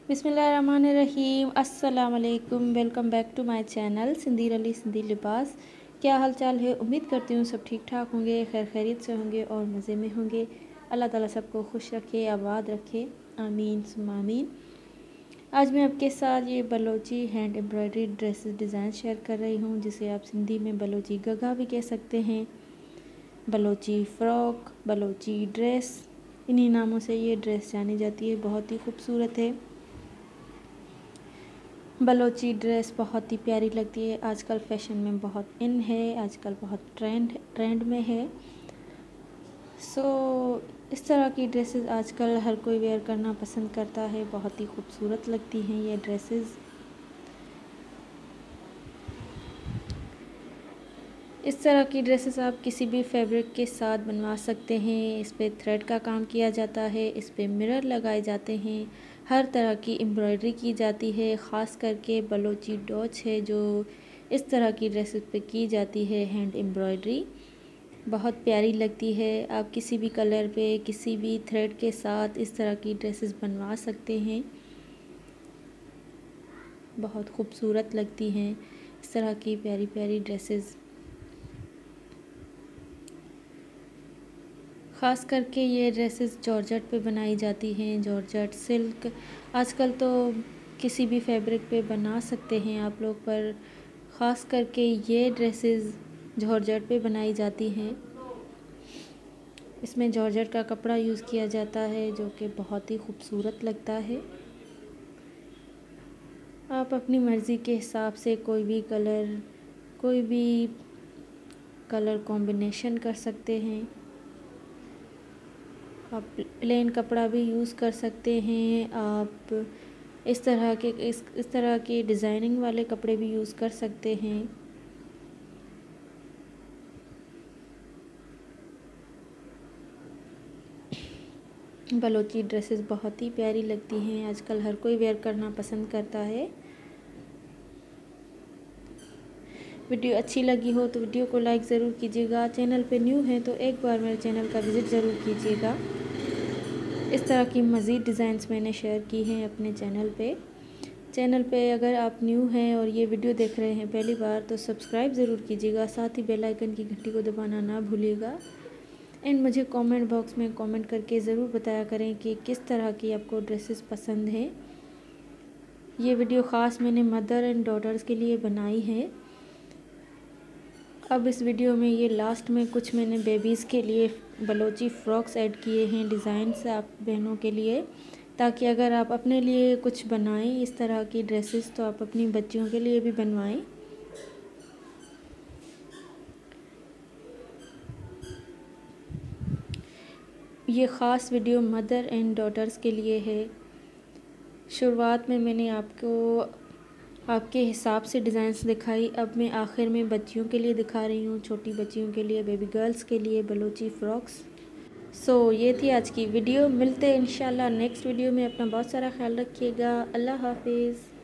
बिस्मिल्लाहिर्रहमानिर्रहीम। अस्सलाम वालेकुम। Welcome back to my channel Sindhi ralli Sindhi लिबास। क्या हाल चाल है? उम्मीद करती हूँ सब ठीक ठाक होंगे, खैर खैरियत से होंगे और मज़े में होंगे। अल्लाह ताला सबको खुश रखे, आबाद रखे, आमीन सुम्मा आमीन। आज मैं आपके साथ ये Balochi hand embroidery dresses design share कर रही हूँ, जिसे आप सिंधी में बलोची गगा भी कह सकते हैं, बलोची फ़्रॉक, बलोची ड्रेस, इन्हीं नामों से ये ड्रेस जानी जाती है। बहुत ही खूबसूरत है बलोची ड्रेस, बहुत ही प्यारी लगती है। आजकल फ़ैशन में बहुत इन है, आजकल बहुत ट्रेंड में है। इस तरह की ड्रेसेस आजकल हर कोई वेयर करना पसंद करता है। बहुत ही खूबसूरत लगती हैं ये ड्रेसेस। इस तरह की ड्रेसेस आप किसी भी फैब्रिक के साथ बनवा सकते हैं। इस पे थ्रेड का काम किया जाता है, इस पे मिरर लगाए जाते हैं, हर तरह की एम्ब्रॉयडरी की जाती है। ख़ास करके बलोची डोच है जो इस तरह की ड्रेसेस पे की जाती है, हैंड एम्ब्रॉयडरी बहुत प्यारी लगती है। आप किसी भी कलर पे, किसी भी थ्रेड के साथ इस तरह की ड्रेसेस बनवा सकते हैं, बहुत खूबसूरत लगती हैं इस तरह की प्यारी प्यारी ड्रेसेस। ख़ास करके ये ड्रेसेस जॉर्जेट पे बनाई जाती हैं, जॉर्जेट सिल्क। आजकल तो किसी भी फैब्रिक पे बना सकते हैं आप लोग, पर ख़ास करके ये ड्रेसेस जॉर्जेट पे बनाई जाती हैं। इसमें जॉर्जेट का कपड़ा यूज़ किया जाता है जो कि बहुत ही खूबसूरत लगता है। आप अपनी मर्ज़ी के हिसाब से कोई भी कलर कॉम्बिनेशन कर सकते हैं। आप प्लेन कपड़ा भी यूज़ कर सकते हैं। आप इस तरह के डिज़ाइनिंग वाले कपड़े भी यूज़ कर सकते हैं। बलोची ड्रेसेस बहुत ही प्यारी लगती हैं, आजकल हर कोई वेयर करना पसंद करता है। वीडियो अच्छी लगी हो तो वीडियो को लाइक ज़रूर कीजिएगा। चैनल पे न्यू है तो एक बार मेरे चैनल का विज़िट ज़रूर कीजिएगा। इस तरह की मज़ीद डिज़ाइंस मैंने शेयर की हैं अपने चैनल पे अगर आप न्यू हैं और ये वीडियो देख रहे हैं पहली बार तो सब्सक्राइब ज़रूर कीजिएगा, साथ ही बेल आइकन की घंटी को दबाना ना भूलिएगा। एंड मुझे कमेंट बॉक्स में कमेंट करके ज़रूर बताया करें कि किस तरह की आपको ड्रेसेस पसंद हैं। ये वीडियो ख़ास मैंने मदर एंड डॉटर्स के लिए बनाई है। अब इस वीडियो में ये लास्ट में कुछ मैंने बेबीज़ के लिए बलोची फ़्रॉक्स ऐड किए हैं, डिज़ाइंस आप बहनों के लिए, ताकि अगर आप अपने लिए कुछ बनाएं इस तरह की ड्रेसेस तो आप अपनी बच्चियों के लिए भी बनवाएं। ये ख़ास वीडियो मदर एंड डॉटर्स के लिए है। शुरुआत में मैंने आपके हिसाब से डिज़ाइंस दिखाई, अब मैं आखिर में बच्चियों के लिए दिखा रही हूँ, छोटी बच्चियों के लिए, बेबी गर्ल्स के लिए बलोची फ़्रॉक्स। ये थी आज की वीडियो। मिलते हैं इंशाल्लाह नेक्स्ट वीडियो में। अपना बहुत सारा ख्याल रखिएगा। अल्लाह हाफिज़।